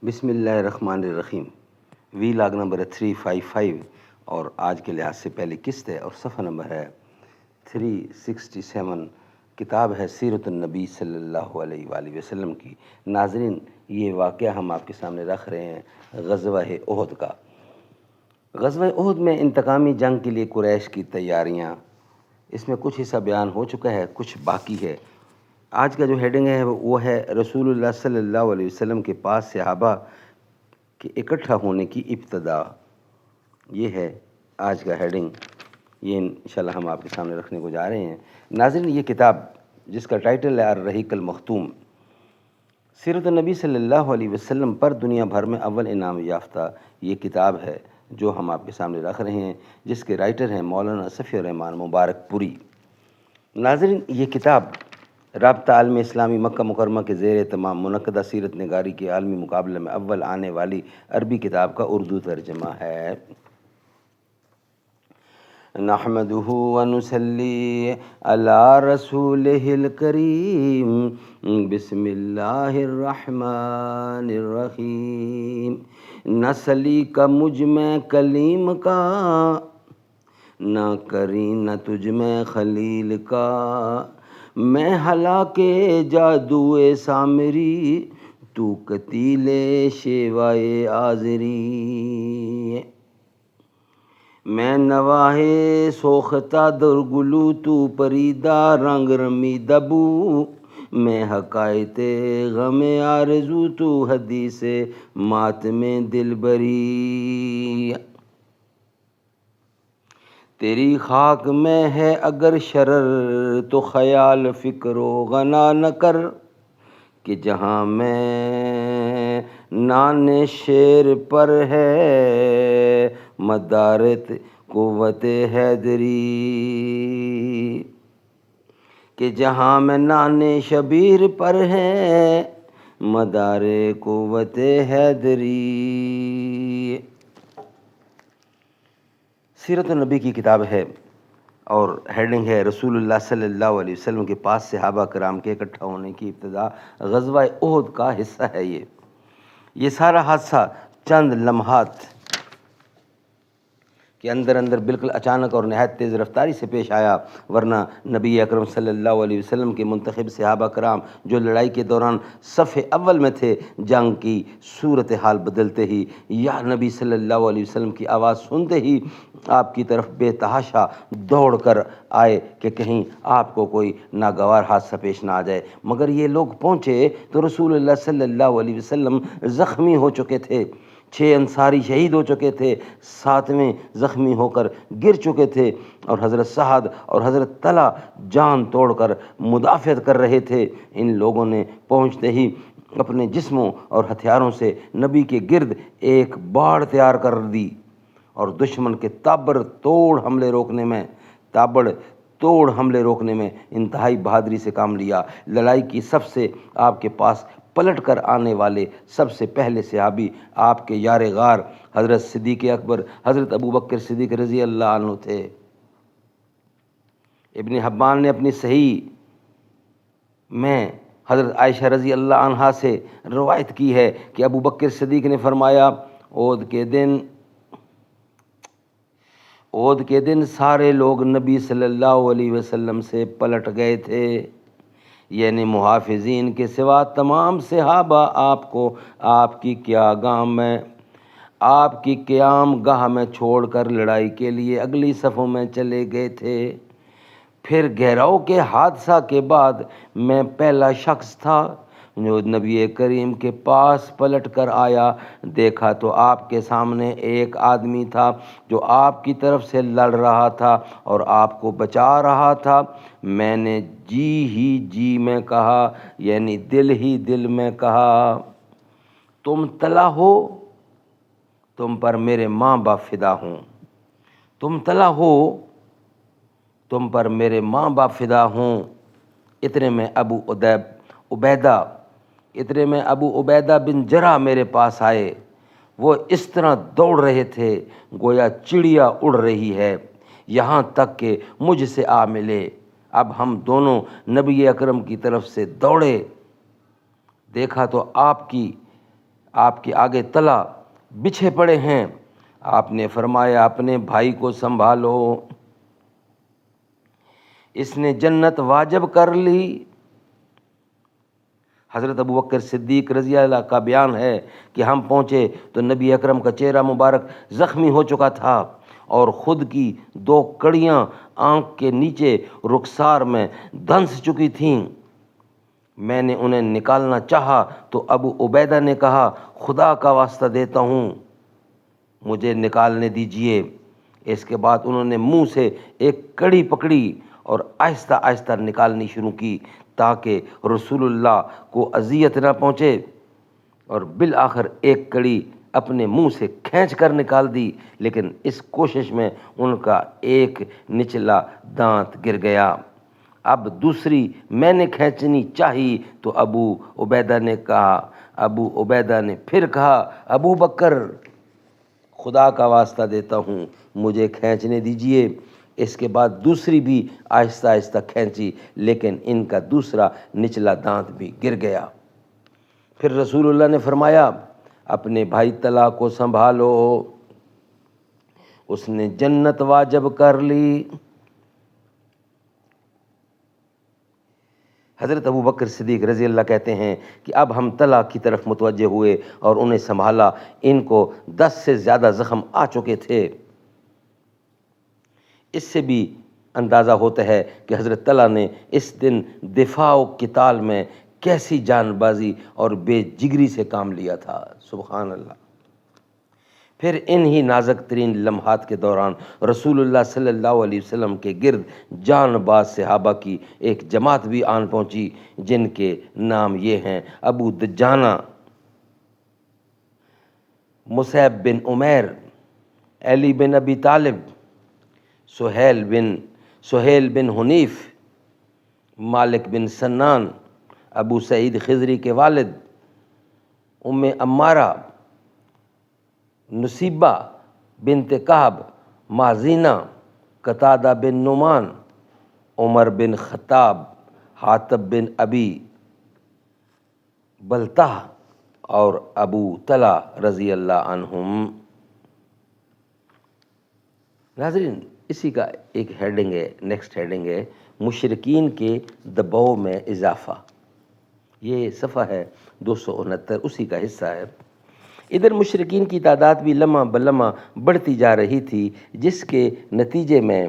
بسم اللہ الرحمن الرحیم۔ وی لاگ نمبر ہے 355 اور آج کے لحاظ سے پہلی قسط ہے اور صفحہ نمبر ہے 367۔ کتاب ہے سیرت النبی صلی اللہ علیہ وآلہ وسلم کی۔ ناظرین، یہ واقعہ ہم آپ کے سامنے رکھ رہے ہیں غزوہ احد کا۔ غزوہ احد میں انتقامی جنگ کے لیے قریش کی تیاریاں، اس میں کچھ حصہ بیان ہو چکا ہے، کچھ باقی ہے۔ آج کا جو ہیڈنگ ہے وہ ہے رسول اللہ صلی اللہ علیہ وسلم کے پاس صحابہ کے اکٹھا ہونے کی ابتدا۔ یہ ہے آج کا ہیڈنگ، یہ انشاءاللہ ہم آپ کے سامنے رکھنے کو جا رہے ہیں۔ ناظرین، یہ کتاب جس کا ٹائٹل ہے الرحیق المختوم، سیرت النبی صلی اللہ علیہ وسلم پر دنیا بھر میں اول انعام یافتہ یہ کتاب ہے جو ہم آپ کے سامنے رکھ رہے ہیں، جس کے رائٹر ہیں مولانا صفی الرحمان مبارک پوری۔ ناظرین، یہ کتاب رابطہ عالم اسلامی مکہ مکرمہ کے زیر اہتمام منعقدہ سیرت نگاری کے عالمی مقابلے میں اول آنے والی عربی کتاب کا اردو ترجمہ ہے۔ نحمدہ ونصلی علی رسولہ الکریم، بسم اللہ الرحمن الرحیم۔ نہ سلی کا مجھ میں کلیم کا، نہ کری نہ تجھ میں خلیل کا، میں ہلا کے جادوئے سامری، تو قتیل شیوائے آزری۔ میں نواہے سوختہ در گلو، تو پریدہ رنگ رمیدہ بو، میں حکایت غم آرزو، تو حدیث ماتم دل بری۔ تیری خاک میں ہے اگر شرر، تو خیال فکر و غنا نہ کر، کہ جہاں میں نان شیر پر ہے مدارت قوت حیدری، کہ جہاں میں نان شبیر پر ہے مدار قوت حیدری۔ سیرت النبی کی کتاب ہے اور ہیڈنگ ہے رسول اللہ صلی اللہ علیہ وسلم کے پاس صحابہ کرام کے اکٹھا ہونے کی ابتدا۔ غزوہ احد کا حصہ ہے یہ سارا حادثہ چند لمحات کے اندر بالکل اچانک اور نہایت تیز رفتاری سے پیش آیا، ورنہ نبی اکرم صلی اللہ علیہ وسلم کے منتخب صحابہ کرام جو لڑائی کے دوران صف اول میں تھے، جنگ کی صورتحال بدلتے ہی یا نبی صلی اللہ علیہ وسلم کی آواز سنتے ہی آپ کی طرف بے تحاشا دوڑ کر آئے کہ کہیں آپ کو کوئی ناگوار حادثہ پیش نہ آ جائے۔ مگر یہ لوگ پہنچے تو رسول اللہ صلی اللہ علیہ وسلم زخمی ہو چکے تھے، 6 انصاری شہید ہو چکے تھے، 7ویں زخمی ہو کر گر چکے تھے، اور حضرت سعد اور حضرت طلحہ جان توڑ کر مدافعت کر رہے تھے۔ ان لوگوں نے پہنچتے ہی اپنے جسموں اور ہتھیاروں سے نبی کے گرد ایک باڑ تیار کر دی اور دشمن کے تابڑ توڑ حملے روکنے میں انتہائی بہادری سے کام لیا۔ لڑائی کی سب سے آپ کے پاس پلٹ کر آنے والے سب سے پہلے صحابی آپ کے یار غار حضرت صدیق اکبر حضرت ابوبکر صدیق رضی اللہ عنہ تھے۔ ابن حبان نے اپنی صحیح میں حضرت عائشہ رضی اللہ عنہا سے روایت کی ہے کہ ابوبکر صدیق نے فرمایا، احد کے دن سارے لوگ نبی صلی اللہ علیہ وسلم سے پلٹ گئے تھے، یعنی محافظین کے سوا تمام صحابہ آپ کو آپ کی قیام گاہ میں چھوڑ کر لڑائی کے لیے اگلی صفوں میں چلے گئے تھے۔ پھر گہراؤ کے حادثہ کے بعد میں پہلا شخص تھا جو نبی کریم کے پاس پلٹ کر آیا۔ دیکھا تو آپ کے سامنے ایک آدمی تھا جو آپ کی طرف سے لڑ رہا تھا اور آپ کو بچا رہا تھا۔ میں نے جی ہی جی میں کہا، یعنی دل ہی دل میں کہا، تم طلحہ ہو، تم پر میرے ماں باپ فدا ہوں۔ تم طلحہ ہو، تم پر میرے ماں باپ فدا ہوں۔ اتنے میں ابو عبیدہ بن جرح میرے پاس آئے۔ وہ اس طرح دوڑ رہے تھے گویا چڑیا اڑ رہی ہے، یہاں تک کہ مجھ سے آ ملے۔ اب ہم دونوں نبی اکرم کی طرف سے دوڑے، دیکھا تو آپ کے آگے تلا بچھے پڑے ہیں۔ آپ نے فرمایا اپنے بھائی کو سنبھالو، اس نے جنت واجب کر لی۔ حضرت ابوبکر صدیق رضی اللہ کا بیان ہے کہ ہم پہنچے تو نبی اکرم کا چہرہ مبارک زخمی ہو چکا تھا اور خود کی 2 کڑیاں آنکھ کے نیچے رخسار میں دھنس چکی تھیں۔ میں نے انہیں نکالنا چاہا تو ابو عبیدہ نے کہا خدا کا واسطہ دیتا ہوں مجھے نکالنے دیجئے۔ اس کے بعد انہوں نے منہ سے ایک کڑی پکڑی اور آہستہ آہستہ نکالنی شروع کی تاکہ رسول اللہ کو اذیت نہ پہنچے، اور بالآخر ایک کڑی اپنے منہ سے کھینچ کر نکال دی، لیکن اس کوشش میں ان کا ایک نچلا دانت گر گیا۔ اب دوسری میں نے کھینچنی چاہی تو ابو عبیدہ نے پھر کہا ابو بکر خدا کا واسطہ دیتا ہوں مجھے کھینچنے دیجئے۔ اس کے بعد دوسری بھی آہستہ آہستہ کھینچی، لیکن ان کا دوسرا نچلا دانت بھی گر گیا۔ پھر رسول اللہ نے فرمایا اپنے بھائی طلحہ کو سنبھالو، اس نے جنت واجب کر لی۔ حضرت ابوبکر صدیق رضی اللہ کہتے ہیں کہ اب ہم طلحہ کی طرف متوجہ ہوئے اور انہیں سنبھالا۔ ان کو 10 سے زیادہ زخم آ چکے تھے۔ اس سے بھی اندازہ ہوتا ہے کہ حضرت طلحہ نے اس دن دفاع و قتال میں کیسی جان بازی اور بے جگری سے کام لیا تھا، سبحان اللہ۔ پھر انہی نازک ترین لمحات کے دوران رسول اللہ صلی اللہ علیہ وسلم کے گرد جان باز صحابہ کی ایک جماعت بھی آن پہنچی، جن کے نام یہ ہیں ابو دجانہ، مصعب بن عمیر، علی بن ابی طالب، سہیل بن حنیف، مالک بن سنان، ابو سعید خضری کے والد، ام عمارہ، نصیبہ بنت کعب، مازینہ، قتادہ بن نعمان، عمر بن خطاب، حاتب بن ابی بلتہ اور ابو طلحہ رضی اللہ عنہم۔ ناظرین، اسی کا ایک ہیڈنگ ہے، نیکسٹ ہیڈنگ ہے مشرکین کے دباؤ میں اضافہ۔ یہ صفحہ ہے 269، اسی کا حصہ ہے۔ ادھر مشرکین کی تعداد بھی لمحہ بلمحہ بڑھتی جا رہی تھی، جس کے نتیجے میں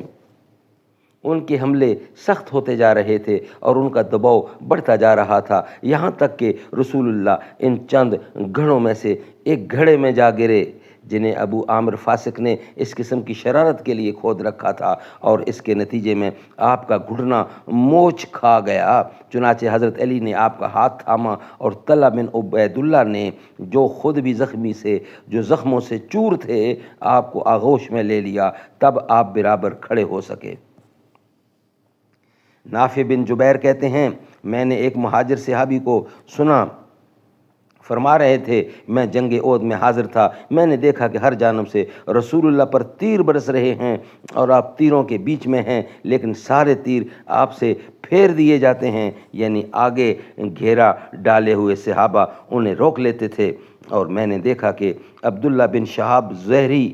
ان کے حملے سخت ہوتے جا رہے تھے اور ان کا دباؤ بڑھتا جا رہا تھا، یہاں تک کہ رسول اللہ ان چند گھڑوں میں سے ایک گھڑے میں جا گرے جنہیں ابو عامر فاسق نے اس قسم کی شرارت کے لیے کھود رکھا تھا، اور اس کے نتیجے میں آپ کا گھٹنا موچ کھا گیا۔ چنانچہ حضرت علی نے آپ کا ہاتھ تھاما اور طلحہ بن عبید اللہ نے جو خود بھی زخموں سے چور تھے آپ کو آغوش میں لے لیا، تب آپ برابر کھڑے ہو سکے۔ نافع بن جبیر کہتے ہیں میں نے ایک مہاجر صحابی کو سنا فرما رہے تھے میں جنگ احد میں حاضر تھا، میں نے دیکھا کہ ہر جانب سے رسول اللہ پر تیر برس رہے ہیں اور آپ تیروں کے بیچ میں ہیں، لیکن سارے تیر آپ سے پھیر دیے جاتے ہیں، یعنی آگے گھیرا ڈالے ہوئے صحابہ انہیں روک لیتے تھے، اور میں نے دیکھا کہ عبداللہ بن شہاب زہری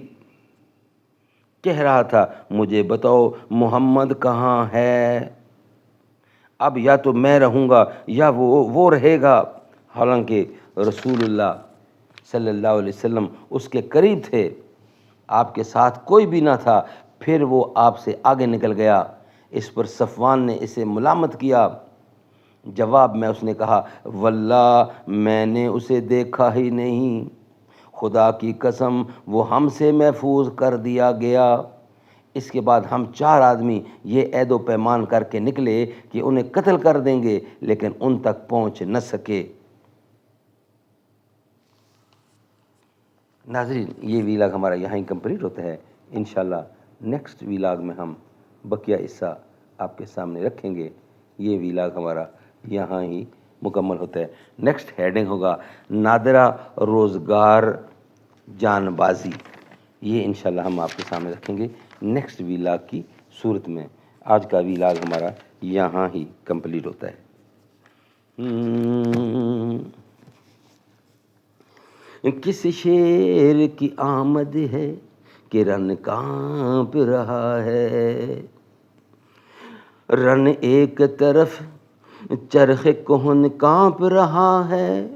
کہہ رہا تھا مجھے بتاؤ محمد کہاں ہے، اب یا تو میں رہوں گا یا وہ رہے گا، حالانکہ رسول اللہ صلی اللہ علیہ وسلم اس کے قریب تھے، آپ کے ساتھ کوئی بھی نہ تھا، پھر وہ آپ سے آگے نکل گیا۔ اس پر صفوان نے اسے ملامت کیا، جواب میں اس نے کہا واللہ میں نے اسے دیکھا ہی نہیں، خدا کی قسم وہ ہم سے محفوظ کر دیا گیا۔ اس کے بعد ہم 4 آدمی یہ عہد و پیمان کر کے نکلے کہ انہیں قتل کر دیں گے، لیکن ان تک پہنچ نہ سکے۔ ناظرین، یہ ویلاگ ہمارا یہاں ہی کمپلیٹ ہوتا ہے، انشاءاللہ نیکسٹ ویلاگ میں ہم بقیہ حصہ آپ کے سامنے رکھیں گے۔ یہ ویلاگ ہمارا یہاں ہی مکمل ہوتا ہے۔ نیکسٹ ہیڈنگ ہوگا نادرہ روزگار جان بازی، یہ انشاءاللہ ہم آپ کے سامنے رکھیں گے نیکسٹ ویلاگ کی صورت میں۔ آج کا ویلاگ ہمارا یہاں ہی کمپلیٹ ہوتا ہے۔ کس شیر کی آمد ہے کہ رن کانپ رہا ہے، رن ایک طرف چرخ کہن کانپ رہا ہے،